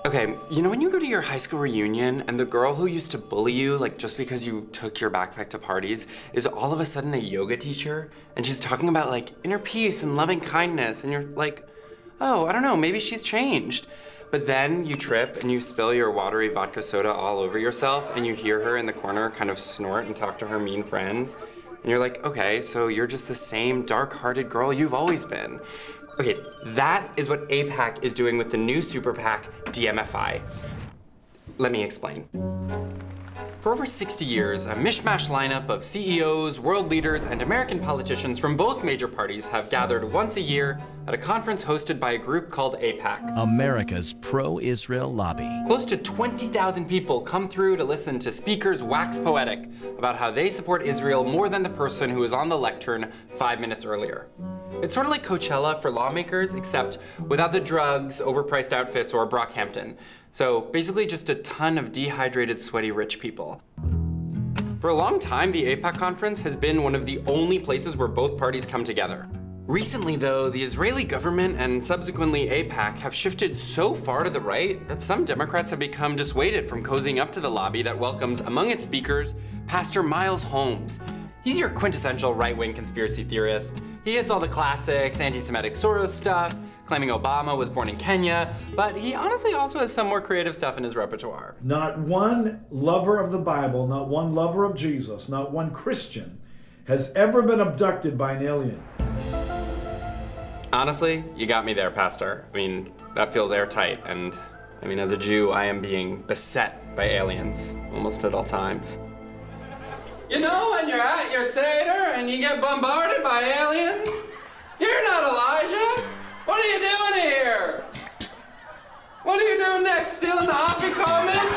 Okay, you know when you go to your high school reunion and the girl who used to bully you, like just because you took your backpack to parties, is all of a sudden a yoga teacher? And she's talking about like inner peace and loving kindness, and you're like, oh, I don't know, maybe she's changed. But then you trip and you spill your watery vodka soda all over yourself, and you hear her in the corner kind of snort and talk to her mean friends. And you're like, okay, so you're just the same dark-hearted girl you've always been. Okay, that is what AIPAC is doing with the new super PAC, DMFI. Let me explain. For over 60 years, a mishmash lineup of CEOs, world leaders, and American politicians from both major parties have gathered once a year at a conference hosted by a group called AIPAC. America's pro-Israel lobby. Close to 20,000 people come through to listen to speakers wax poetic about how they support Israel more than the person who was on the lectern 5 minutes earlier. It's sort of like Coachella for lawmakers, except without the drugs, overpriced outfits, or Brockhampton. So basically just a ton of dehydrated, sweaty rich people. For a long time, the AIPAC conference has been one of the only places where both parties come together. Recently, though, the Israeli government and subsequently AIPAC have shifted so far to the right that some Democrats have become dissuaded from cozying up to the lobby that welcomes, among its speakers, Pastor Miles Holmes. He's your quintessential right-wing conspiracy theorist. He hits all the classics, anti-Semitic Soros stuff, claiming Obama was born in Kenya, but he honestly also has some more creative stuff in his repertoire. Not one lover of the Bible, not one lover of Jesus, not one Christian has ever been abducted by an alien. Honestly, you got me there, Pastor. I mean, that feels airtight, and I mean, as a Jew, I am being beset by aliens almost at all times. You know when you're at your Seder and you get bombarded by aliens? You're not Elijah! What are you doing here? What are you doing next, stealing the Afikoman?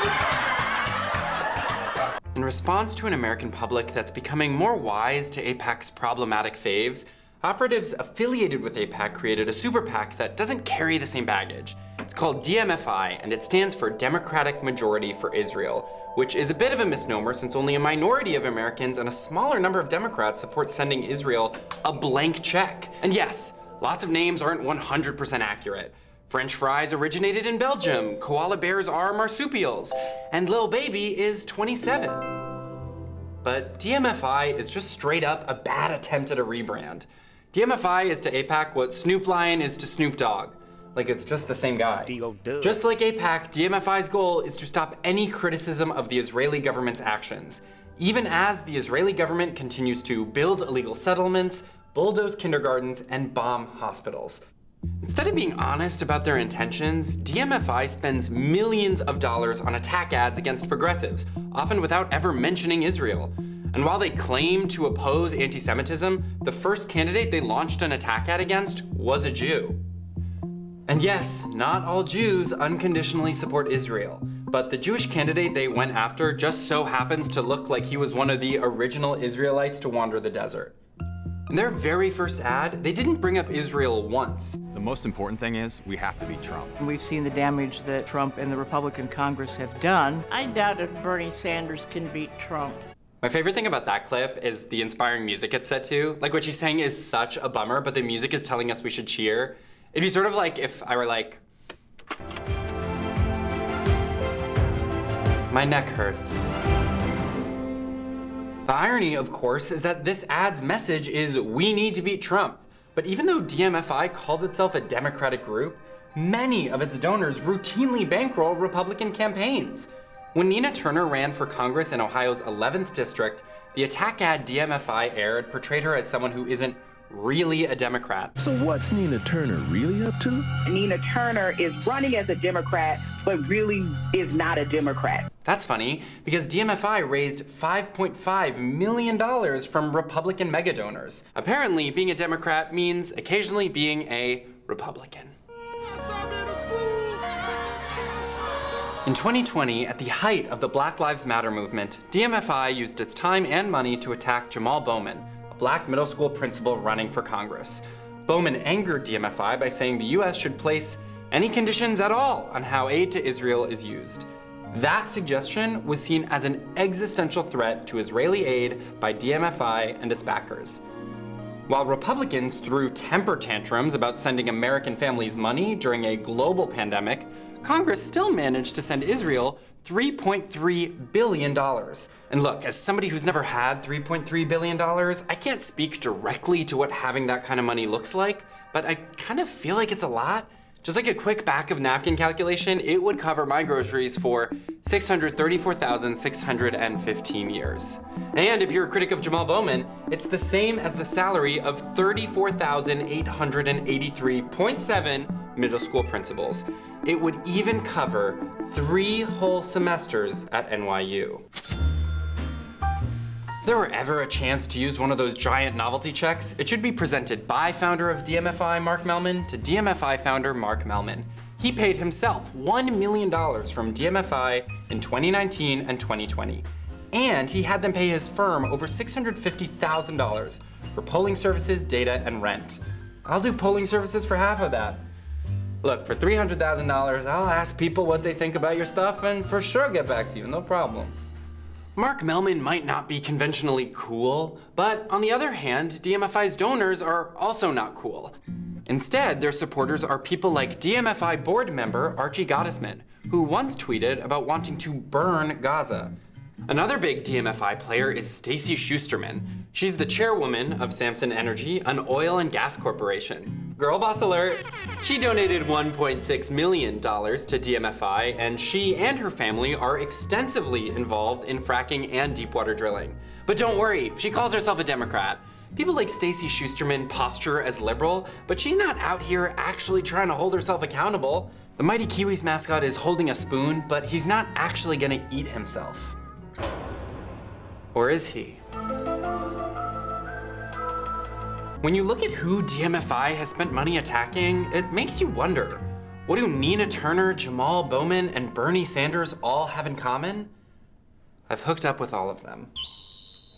In response to an American public that's becoming more wise to AIPAC's problematic faves, operatives affiliated with AIPAC created a super PAC that doesn't carry the same baggage. It's called DMFI, and it stands for Democratic Majority for Israel, which is a bit of a misnomer since only a minority of Americans and a smaller number of Democrats support sending Israel a blank check. And yes, lots of names aren't 100% accurate. French fries originated in Belgium, koala bears are marsupials, and Lil Baby is 27. But DMFI is just straight up a bad attempt at a rebrand. DMFI is to AIPAC what Snoop Lion is to Snoop Dogg. Like it's just the same guy. Just like AIPAC, DMFI's goal is to stop any criticism of the Israeli government's actions, even as the Israeli government continues to build illegal settlements, bulldoze kindergartens, and bomb hospitals. Instead of being honest about their intentions, DMFI spends millions of dollars on attack ads against progressives, often without ever mentioning Israel. And while they claim to oppose anti-Semitism, the first candidate they launched an attack ad against was a Jew. And yes, not all Jews unconditionally support Israel, but the Jewish candidate they went after just so happens to look like he was one of the original Israelites to wander the desert. In their very first ad, they didn't bring up Israel once. The most important thing is we have to beat Trump. We've seen the damage that Trump and the Republican Congress have done. I doubt if Bernie Sanders can beat Trump. My favorite thing about that clip is the inspiring music it's set to. Like what she's saying is such a bummer, but the music is telling us we should cheer. It'd be sort of like if I were like, my neck hurts. The irony, of course, is that this ad's message is we need to beat Trump. But even though DMFI calls itself a Democratic group, many of its donors routinely bankroll Republican campaigns. When Nina Turner ran for Congress in Ohio's 11th district, the attack ad DMFI aired portrayed her as someone who isn't really a Democrat. So what's Nina Turner really up to? Nina Turner is running as a Democrat, but really is not a Democrat. That's funny, because DMFI raised $5.5 million from Republican mega donors. Apparently, being a Democrat means occasionally being a Republican. In 2020, at the height of the Black Lives Matter movement, DMFI used its time and money to attack Jamal Bowman, a black middle school principal running for Congress. Bowman angered DMFI by saying the US should place any conditions at all on how aid to Israel is used. That suggestion was seen as an existential threat to Israeli aid by DMFI and its backers. While Republicans threw temper tantrums about sending American families money during a global pandemic, Congress still managed to send Israel $3.3 billion. And look, as somebody who's never had $3.3 billion, I can't speak directly to what having that kind of money looks like, but I kind of feel like it's a lot. Just like a quick back of napkin calculation, it would cover my groceries for 634,615 years. And if you're a critic of Jamal Bowman, it's the same as the salary of 34,883.7 middle school principals. It would even cover 3 whole semesters at NYU. If there were ever a chance to use one of those giant novelty checks, it should be presented by founder of DMFI, Mark Mellman, to DMFI founder Mark Mellman. He paid himself $1 million from DMFI in 2019 and 2020. And he had them pay his firm over $650,000 for polling services, data, and rent. I'll do polling services for half of that. Look, for $300,000, I'll ask people what they think about your stuff and for sure get back to you, no problem. Mark Mellman might not be conventionally cool, but on the other hand, DMFI's donors are also not cool. Instead, their supporters are people like DMFI board member Archie Gottesman, who once tweeted about wanting to burn Gaza. Another big DMFI player is Stacy Schusterman. She's the chairwoman of Samson Energy, an oil and gas corporation. Girl boss alert! She donated $1.6 million to DMFI, and she and her family are extensively involved in fracking and deepwater drilling. But don't worry, she calls herself a Democrat. People like Stacy Schusterman posture as liberal, but she's not out here actually trying to hold herself accountable. The Mighty Kiwis mascot is holding a spoon, but he's not actually gonna eat himself. Or is he? When you look at who DMFI has spent money attacking, it makes you wonder, what do Nina Turner, Jamal Bowman, and Bernie Sanders all have in common? I've hooked up with all of them.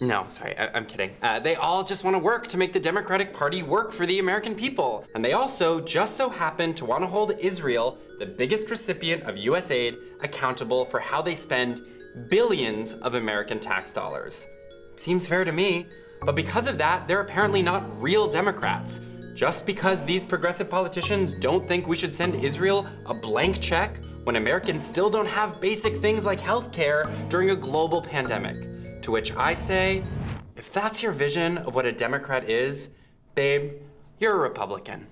No, sorry, I'm kidding. They all just want to work to make the Democratic Party work for the American people. And they also just so happen to want to hold Israel, the biggest recipient of US aid, accountable for how they spend billions of American tax dollars. Seems fair to me, but because of that, they're apparently not real Democrats. Just because these progressive politicians don't think we should send Israel a blank check when Americans still don't have basic things like healthcare during a global pandemic. To which I say, if that's your vision of what a Democrat is, babe, you're a Republican.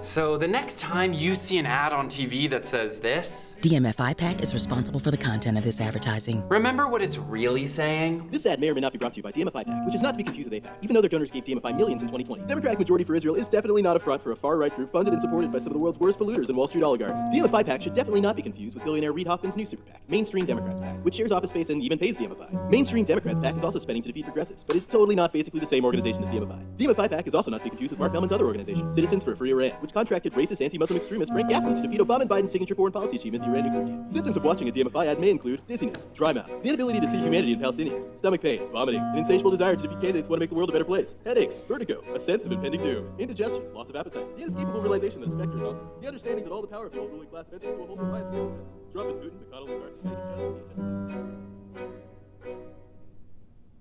So the next time you see an ad on TV that says this, DMFI PAC is responsible for the content of this advertising. remember what it's really saying? This ad may or may not be brought to you by DMFI PAC, which is not to be confused with AIPAC, even though their donors gave DMFI millions in 2020. Democratic Majority for Israel is definitely not a front for a far-right group funded and supported by some of the world's worst polluters and Wall Street oligarchs. DMFI PAC should definitely not be confused with billionaire Reid Hoffman's new super PAC, Mainstream Democrats PAC, which shares office space and even pays DMFI. Mainstream Democrats PAC is also spending to defeat progressives, but is totally not basically the same organization as DMFI. DMFI PAC is also not to be confused with Mark Mellman's other organization, Citizens for a Free Iran, which contracted racist anti-Muslim extremist Frank Gaffney to defeat Obama and Biden's signature foreign policy achievement, the Iran nuclear deal. Symptoms of watching a DMFI ad may include dizziness, dry mouth, the inability to see humanity in Palestinians, stomach pain, vomiting, an insatiable desire to defeat candidates who want to make the world a better place, headaches, vertigo, a sense of impending doom, indigestion, loss of appetite, the inescapable realization that a specter is haunted, the understanding that all the power of the old ruling class have entered into a whole new alliance of Trump and Putin, McConnell and McCarthy, Biden, Biden, Johnson, DHS,